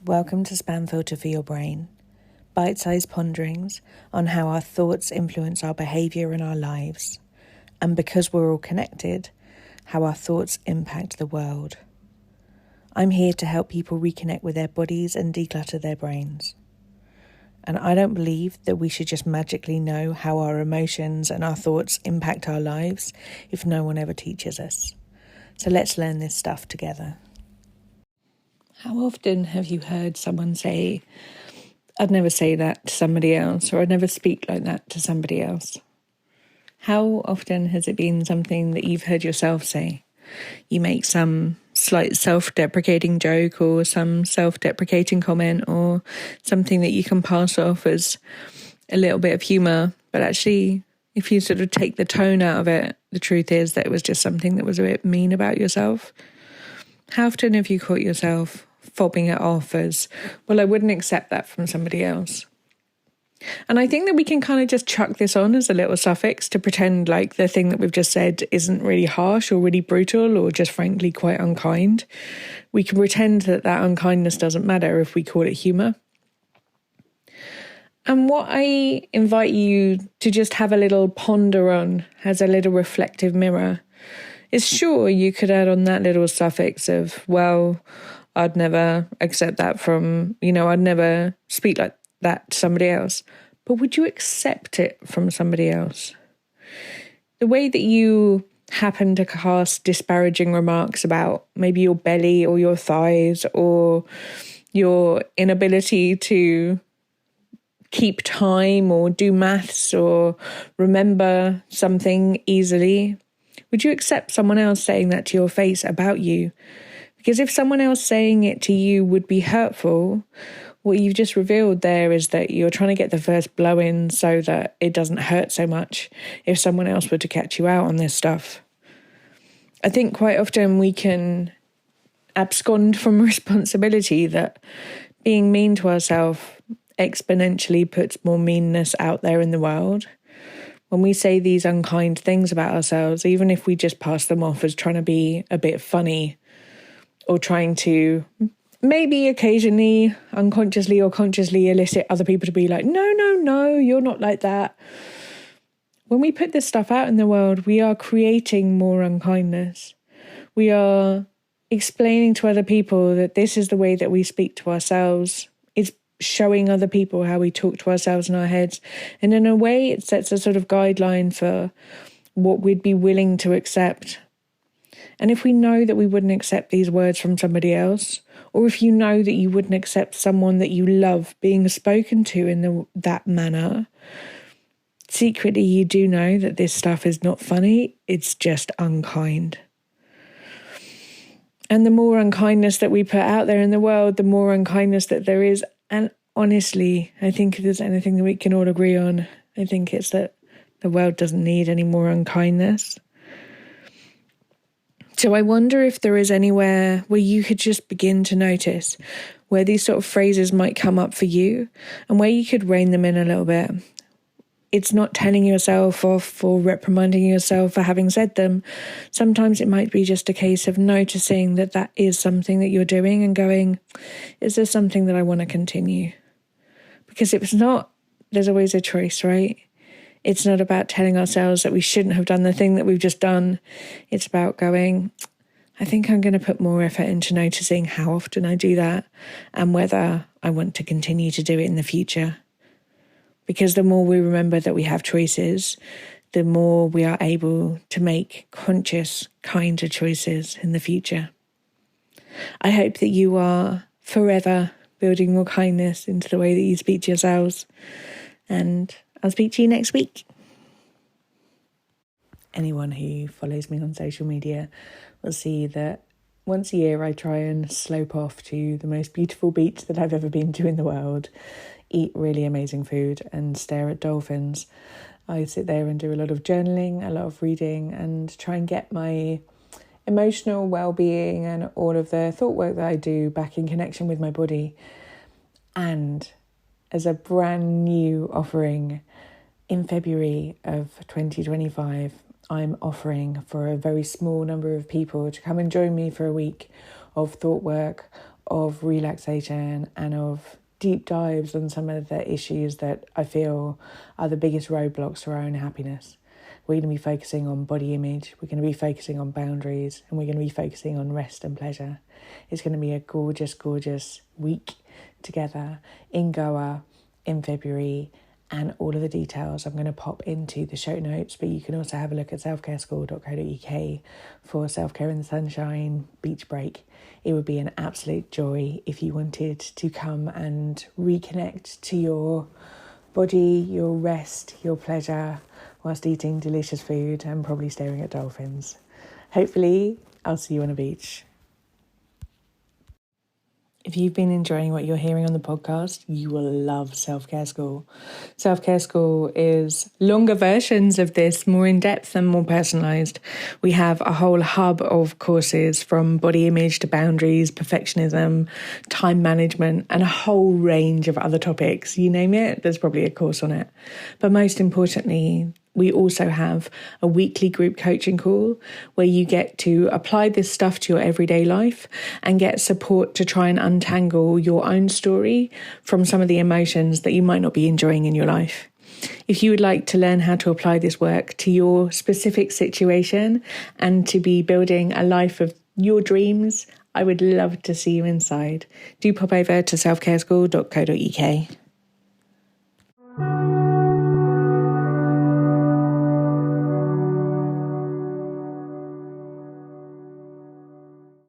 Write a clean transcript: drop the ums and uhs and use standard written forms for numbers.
Welcome to Spam Filter for Your Brain, bite-sized ponderings on how our thoughts influence our behaviour and our lives, and because we're all connected, how our thoughts impact the world. I'm here to help people reconnect with their bodies and declutter their brains. And I don't believe that we should just magically know how our emotions and our thoughts impact our lives if no one ever teaches us. So let's learn this stuff together. How often have you heard someone say, I'd never say that to somebody else, or I'd never speak like that to somebody else? How often has it been something that you've heard yourself say? You make some slight self-deprecating joke or some self-deprecating comment or something that you can pass off as a little bit of humour, but actually, if you sort of take the tone out of it, the truth is that it was just something that was a bit mean about yourself. How often have you caught yourself fobbing it off as, well, I wouldn't accept that from somebody else? And I think that we can kind of just chuck this on as a little suffix to pretend like the thing that we've just said isn't really harsh or really brutal or just frankly quite unkind. We can pretend that that unkindness doesn't matter if we call it humour. And what I invite you to just have a little ponder on as a little reflective mirror is, sure, you could add on that little suffix of, well, I'd never accept that from, I'd never speak like that to somebody else. But would you accept it from somebody else? The way that you happen to cast disparaging remarks about maybe your belly or your thighs or your inability to keep time or do maths or remember something easily, would you accept someone else saying that to your face about you? Because if someone else saying it to you would be hurtful, what you've just revealed there is that you're trying to get the first blow in so that it doesn't hurt so much if someone else were to catch you out on this stuff. I think quite often we can abscond from responsibility that being mean to ourselves exponentially puts more meanness out there in the world. When we say these unkind things about ourselves, even if we just pass them off as trying to be a bit funny or trying to maybe occasionally unconsciously or consciously elicit other people to be like, no, you're not like that. When we put this stuff out in the world, we are creating more unkindness. We are explaining to other people that this is the way that we speak to ourselves. It's showing other people how we talk to ourselves in our heads. And in a way, it sets a sort of guideline for what we'd be willing to accept. And if we know that we wouldn't accept these words from somebody else, or if you know that you wouldn't accept someone that you love being spoken to in that manner, secretly you do know that this stuff is not funny, it's just unkind. And the more unkindness that we put out there in the world, the more unkindness that there is. And honestly, I think if there's anything that we can all agree on, I think it's that the world doesn't need any more unkindness. So I wonder if there is anywhere where you could just begin to notice where these sort of phrases might come up for you and where you could rein them in a little bit. It's not telling yourself off or reprimanding yourself for having said them. Sometimes it might be just a case of noticing that that is something that you're doing and going, is this something that I want to continue? Because if it's not, there's always a choice, right? It's not about telling ourselves that we shouldn't have done the thing that we've just done. It's about going, I think I'm going to put more effort into noticing how often I do that and whether I want to continue to do it in the future. Because the more we remember that we have choices, the more we are able to make conscious, kinder choices in the future. I hope that you are forever building more kindness into the way that you speak to yourselves. And I'll speak to you next week. Anyone who follows me on social media will see that once a year I try and slope off to the most beautiful beach that I've ever been to in the world, eat really amazing food and stare at dolphins. I sit there and do a lot of journaling, a lot of reading, and try and get my emotional well-being and all of the thought work that I do back in connection with my body. And as a brand new offering in February of 2025, I'm offering for a very small number of people to come and join me for a week of thought work of relaxation and of deep dives on some of the issues that I feel are the biggest roadblocks to our own happiness. We're going to be focusing on body image, we're going to be focusing on boundaries, and we're going to be focusing on rest and pleasure. It's going to be a gorgeous, gorgeous week together in Goa in February, and all of the details I'm going to pop into the show notes, but you can also have a look at selfcareschool.co.uk for Self-Care in the Sunshine beach break. It would be an absolute joy if you wanted to come and reconnect to your body, your rest, your pleasure, whilst eating delicious food and probably staring at dolphins. Hopefully, I'll see you on a beach. If you've been enjoying what you're hearing on the podcast, you will love Self-Care School. Self-Care School is longer versions of this, more in-depth and more personalised. We have a whole hub of courses from body image to boundaries, perfectionism, time management, and a whole range of other topics. You name it, there's probably a course on it. But most importantly, we also have a weekly group coaching call where you get to apply this stuff to your everyday life and get support to try and untangle your own story from some of the emotions that you might not be enjoying in your life. If you would like to learn how to apply this work to your specific situation and to be building a life of your dreams, I would love to see you inside. Do pop over to selfcareschool.co.uk.